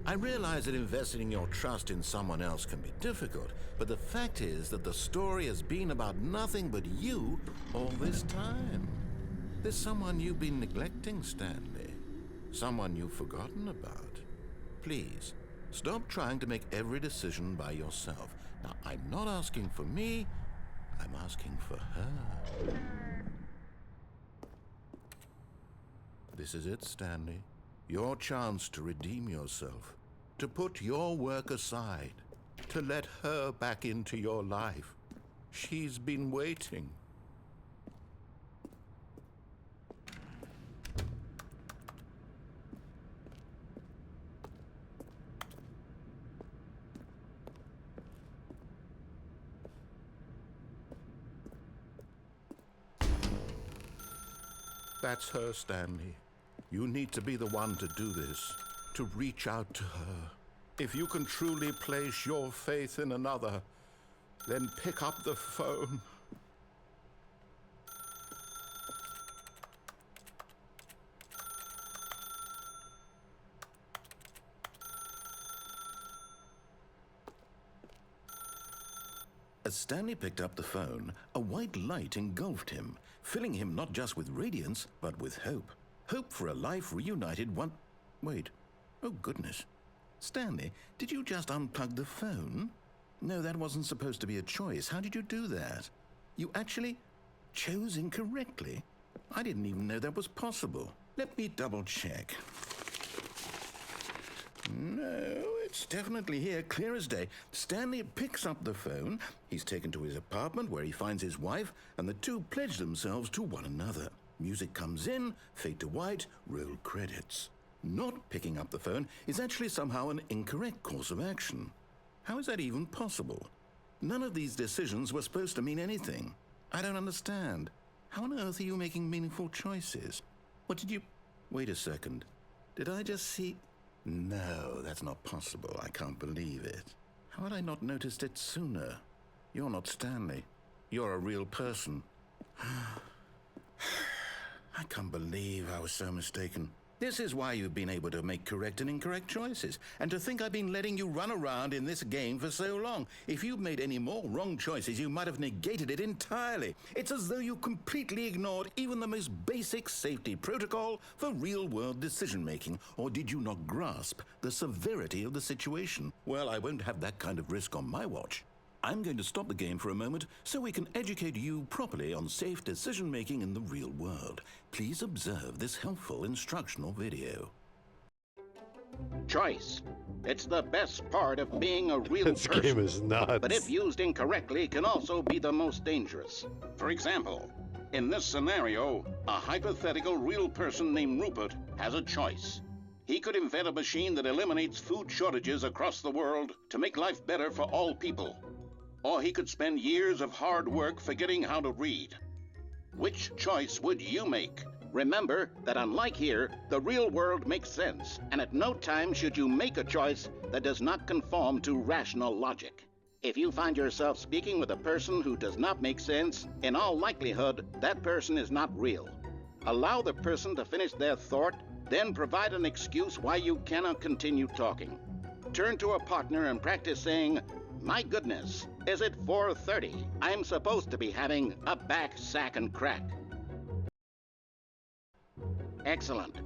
I realize that investing your trust in someone else can be difficult, but the fact is that the story has been about nothing but you all this time. There's someone you've been neglecting, Stanley. Someone you've forgotten about. Please, stop trying to make every decision by yourself. Now, I'm not asking for me, I'm asking for her. This is it, Stanley. Your chance to redeem yourself, to put your work aside, to let her back into your life. She's been waiting. That's her, Stanley. You need to be the one to do this, to reach out to her. If you can truly place your faith in another, then pick up the phone. As Stanley picked up the phone, a white light engulfed him, filling him not just with radiance, but with hope. Hope for a life reunited one... Wait. Oh, goodness. Stanley, did you just unplug the phone? No, that wasn't supposed to be a choice. How did you do that? You actually chose incorrectly? I didn't even know that was possible. Let me double check. No, it's definitely here, clear as day. Stanley picks up the phone. He's taken to his apartment where he finds his wife, and the two pledge themselves to one another. Music comes in, fade to white, roll credits. Not picking up the phone is actually somehow an incorrect course of action. How is that even possible? None of these decisions were supposed to mean anything. I don't understand. How on earth are you making meaningful choices? What did you... Wait a second. Did I just see... No, that's not possible. I can't believe it. How had I not noticed it sooner? You're not Stanley. You're a real person. I can't believe I was so mistaken. This is why you've been able to make correct and incorrect choices. And to think I've been letting you run around in this game for so long. If you'd made any more wrong choices, you might have negated it entirely. It's as though you completely ignored even the most basic safety protocol for real-world decision-making. Or did you not grasp the severity of the situation? Well, I won't have that kind of risk on my watch. I'm going to stop the game for a moment so we can educate you properly on safe decision-making in the real world. Please observe this helpful instructional video. Choice. It's the best part of being a real This person. game is nuts. But if used incorrectly, can also be the most dangerous. For example, in this scenario, a hypothetical real person named Rupert has a choice. He could invent a machine that eliminates food shortages across the world to make life better for all people. Or he could spend years of hard work forgetting how to read. Which choice would you make? Remember that unlike here, the real world makes sense, and at no time should you make a choice that does not conform to rational logic. If you find yourself speaking with a person who does not make sense, in all likelihood, that person is not real. Allow the person to finish their thought, then provide an excuse why you cannot continue talking. Turn to a partner and practice saying, "My goodness, is it 4:30? I'm supposed to be having a back, sack, and crack." Excellent.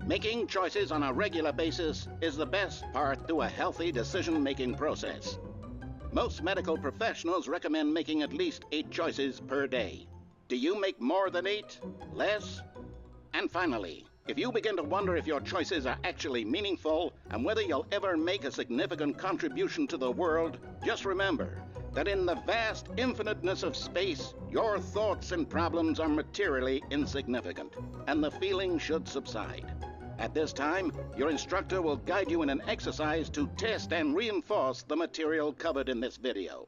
Making choices on a regular basis is the best part to a healthy decision-making process. Most medical professionals recommend making at least 8 choices per day. Do you make more than 8? Less? And finally, if you begin to wonder if your choices are actually meaningful and whether you'll ever make a significant contribution to the world, just remember that in the vast infiniteness of space, your thoughts and problems are materially insignificant, and the feeling should subside. At this time, your instructor will guide you in an exercise to test and reinforce the material covered in this video.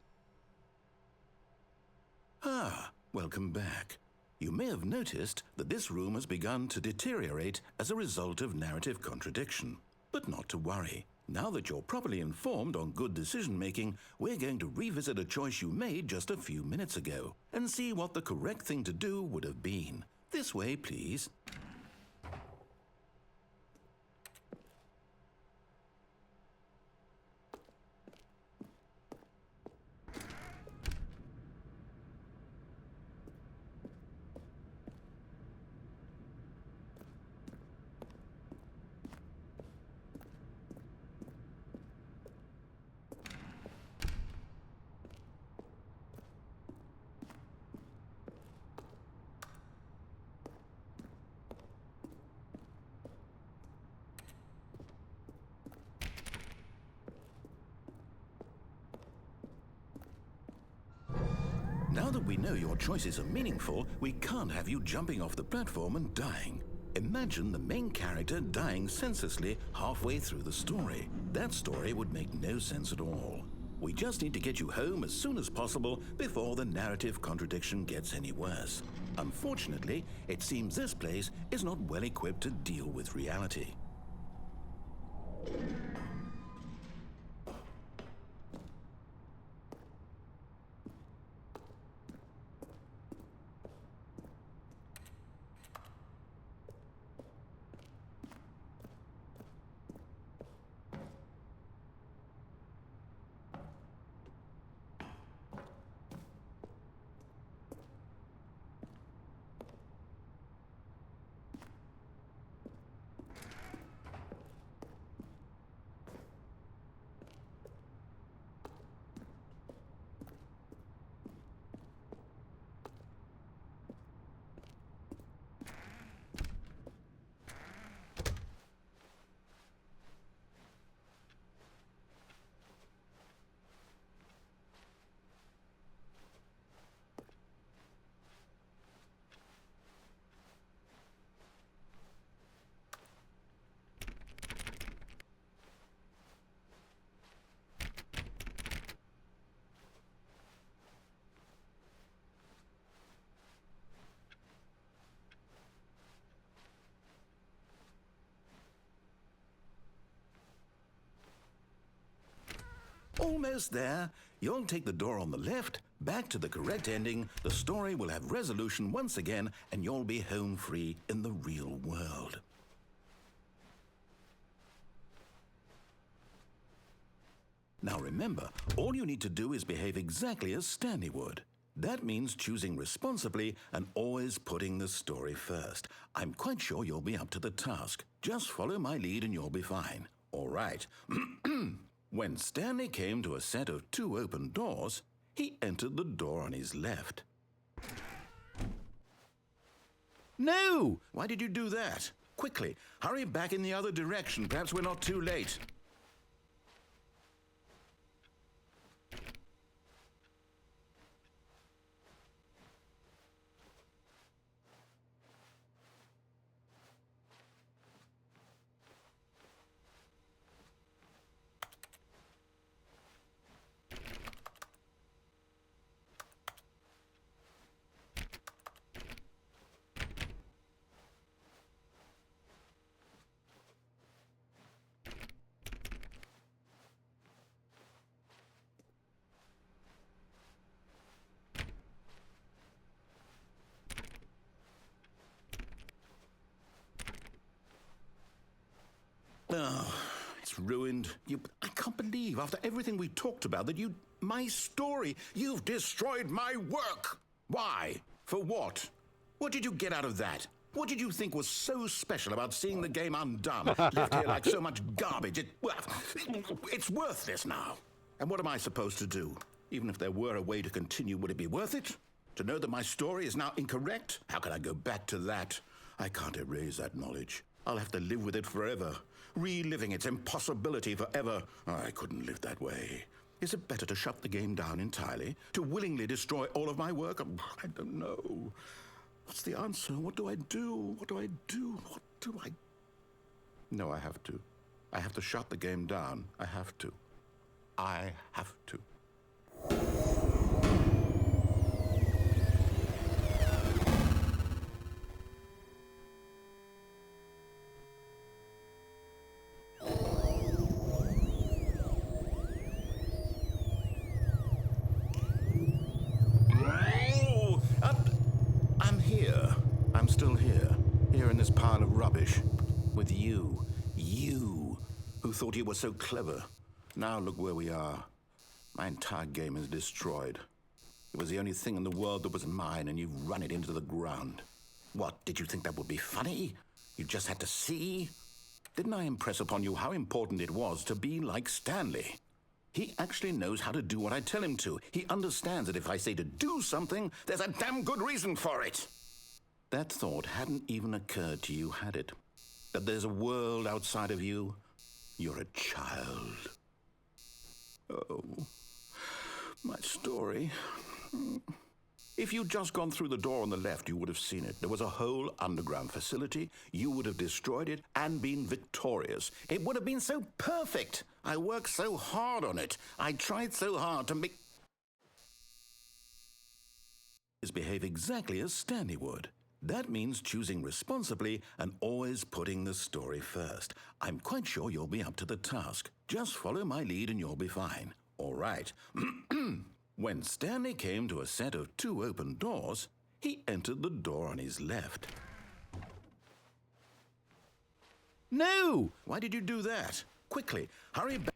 Ah, welcome back. You may have noticed that this room has begun to deteriorate as a result of narrative contradiction. But not to worry. Now that you're properly informed on good decision-making, we're going to revisit a choice you made just a few minutes ago and see what the correct thing to do would have been. This way, please. Now that we know your choices are meaningful, we can't have you jumping off the platform and dying. Imagine the main character dying senselessly halfway through the story. That story would make no sense at all. We just need to get you home as soon as possible before the narrative contradiction gets any worse. Unfortunately, it seems this place is not well equipped to deal with reality. almost there. You'll take the door on the left, back to the correct ending, the story will have resolution once again, and you'll be home free in the real world. Now remember, all you need to do is behave exactly as Stanley would. That means choosing responsibly and always putting the story first. I'm quite sure you'll be up to the task. Just follow my lead and you'll be fine. All right. When Stanley came to a set of 2 open doors, he entered the door on his left. No! Why did you do that? Quickly, hurry back in the other direction. Perhaps we're not too late. Oh, it's ruined. I can't believe, after everything we talked about, that my story, you've destroyed my work. Why? For what? What did you get out of that? What did you think was so special about seeing the game undone, left here like so much garbage? It's worthless now. And what am I supposed to do? Even if there were a way to continue, would it be worth it? To know that my story is now incorrect? How can I go back to that? I can't erase that knowledge. I'll have to live with it forever. Reliving its impossibility forever. I couldn't live that way. Is it better to shut the game down entirely? To willingly destroy all of my work? I don't know. What's the answer? What do I do? What do I do? What do I... No, I have to. I have to shut the game down. I have to. I have to. I'm still here in this pile of rubbish, with you who thought you were so clever. Now look where we are. My entire game is destroyed. It was the only thing in the world that was mine, and you've run it into the ground. What, did you think that would be funny? You just had to see? Didn't I impress upon you how important it was to be like Stanley? He actually knows how to do what I tell him to. He understands that if I say to do something, there's a damn good reason for it. That thought hadn't even occurred to you, had it? That there's a world outside of you? You're a child. Oh, my story. If you'd just gone through the door on the left, you would have seen it. There was a whole underground facility. You would have destroyed it and been victorious. It would have been so perfect. I worked so hard on it. I tried so hard to make... behave exactly as Stanley would. That means choosing responsibly and always putting the story first. I'm quite sure you'll be up to the task. Just follow my lead and you'll be fine. All right. When Stanley came to a set of 2 open doors, he entered the door on his left. No! Why did you do that? Quickly, hurry back.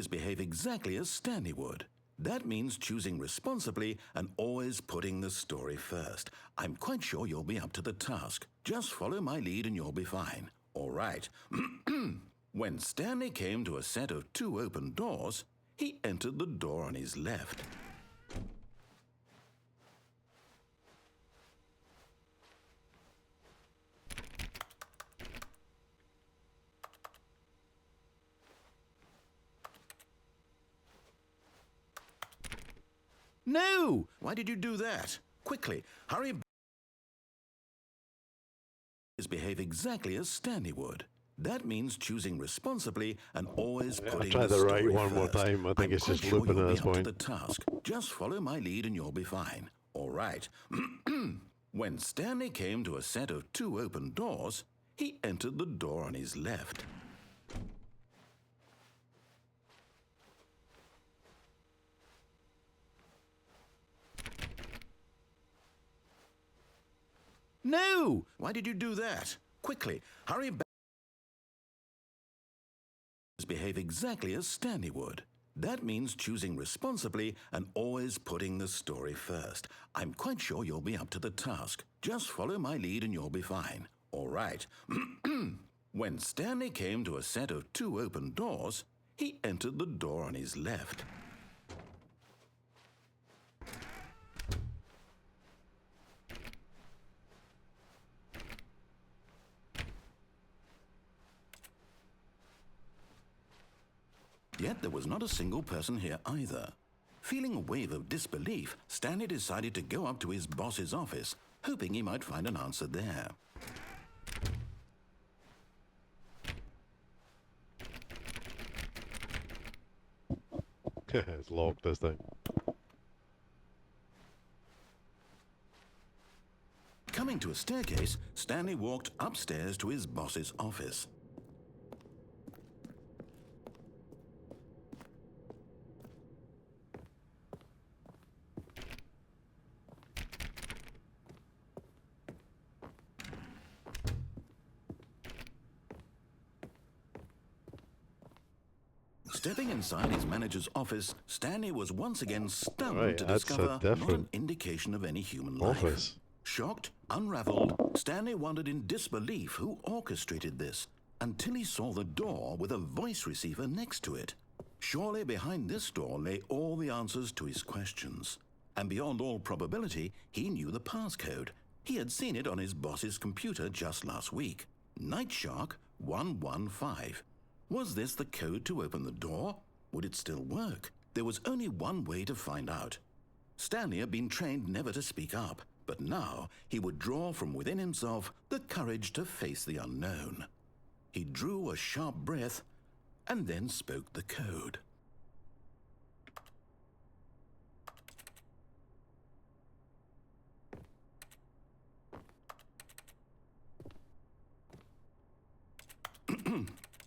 Behave exactly as Stanley would. That means choosing responsibly and always putting the story first. I'm quite sure you'll be up to the task. Just follow my lead and you'll be fine. All right. When Stanley came to a set of 2 open doors, he entered the door on his left. No! Why did you do that? Quickly, hurry back. Behave exactly as Stanley would. That means choosing responsibly and always putting try the right one more first. time. I think it's just sure looping at this point. The task. Just follow my lead and you'll be fine. All right. When Stanley came to a set of 2 open doors, he entered the door on his left. No! Why did you do that? Quickly, hurry back. Behave exactly as Stanley would. That means choosing responsibly and always putting the story first. I'm quite sure you'll be up to the task. Just follow my lead and you'll be fine. All right. When Stanley came to a set of 2 open doors, he entered the door on his left. Yet there was not a single person here either. Feeling a wave of disbelief, Stanley decided to go up to his boss's office, hoping he might find an answer there. It's locked, this thing. Coming to a staircase, Stanley walked upstairs to his boss's office. Stepping inside his manager's office, Stanley was once again stunned Right, to that's a discover not different an indication of any human life. office. Shocked, unraveled, Stanley wondered in disbelief who orchestrated this, until he saw the door with a voice receiver next to it. Surely behind this door lay all the answers to his questions. And beyond all probability, he knew the passcode. He had seen it on his boss's computer just last week. Night Shark 115. Was this the code to open the door? Would it still work? There was only one way to find out. Stanley had been trained never to speak up, but now he would draw from within himself the courage to face the unknown. He drew a sharp breath and then spoke the code.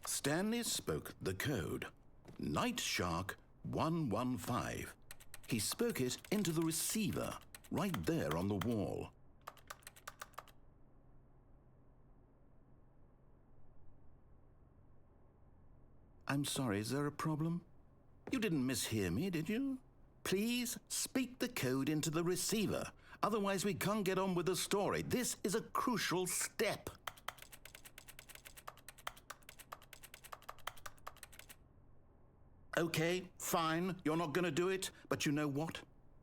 Stanley spoke the code. Night Shark 115. He spoke it into the receiver, right there on the wall. I'm sorry, is there a problem? You didn't mishear me, did you? Please speak the code into the receiver. Otherwise, we can't get on with the story. This is a crucial step. Okay, fine, you're not going to do it, but you know what?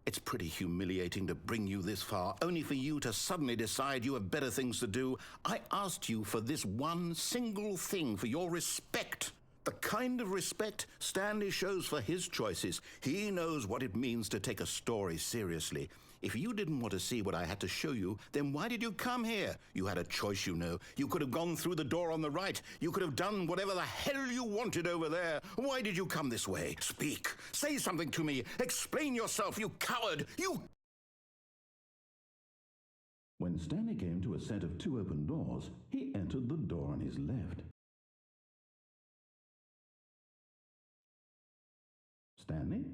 It's pretty humiliating to bring you this far, only for you to suddenly decide you have better things to do. I asked you for this one single thing, for your respect. The kind of respect Stanley shows for his choices. He knows what it means to take a story seriously. If you didn't want to see what I had to show you, then why did you come here? You had a choice, you know. You could have gone through the door on the right. You could have done whatever the hell you wanted over there. Why did you come this way? Speak. Say something to me. Explain yourself, you coward. You... When Stanley came to a set of 2 open doors, he entered the door on his left. Stanley?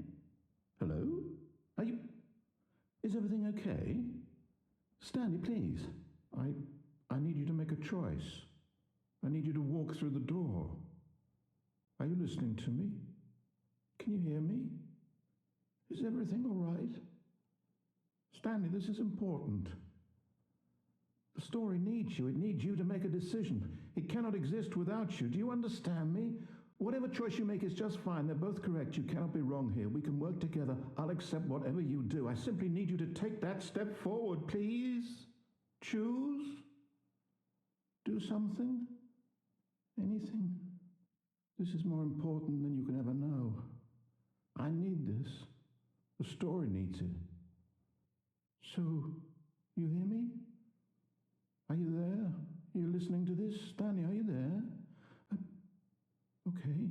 Hello? Are you... Is everything okay? Stanley, please. I need you to make a choice. I need you to walk through the door. Are you listening to me? Can you hear me? Is everything all right? Stanley, this is important. The story needs you. It needs you to make a decision. It cannot exist without you. Do you understand me? Whatever choice you make is just fine. They're both correct. You cannot be wrong here. We can work together. I'll accept whatever you do. I simply need you to take that step forward, please. Choose. Do something. Anything. This is more important than you can ever know. I need this. The story needs it. So, you hear me? Are you there? Are you listening to this? Stanley, are you there? Okay.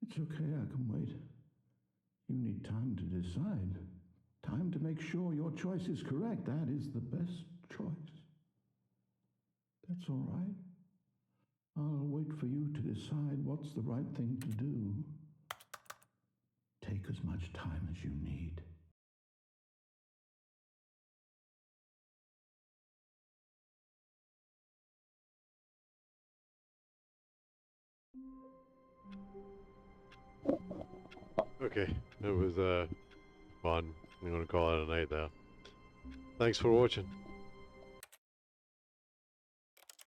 It's okay, I can wait. You need time to decide. Time to make sure your choice is correct. That is the best choice. That's all right. I'll wait for you to decide what's the right thing to do. Take as much time as you need. Okay, it was fun. I'm gonna call it a night there. Thanks for watching.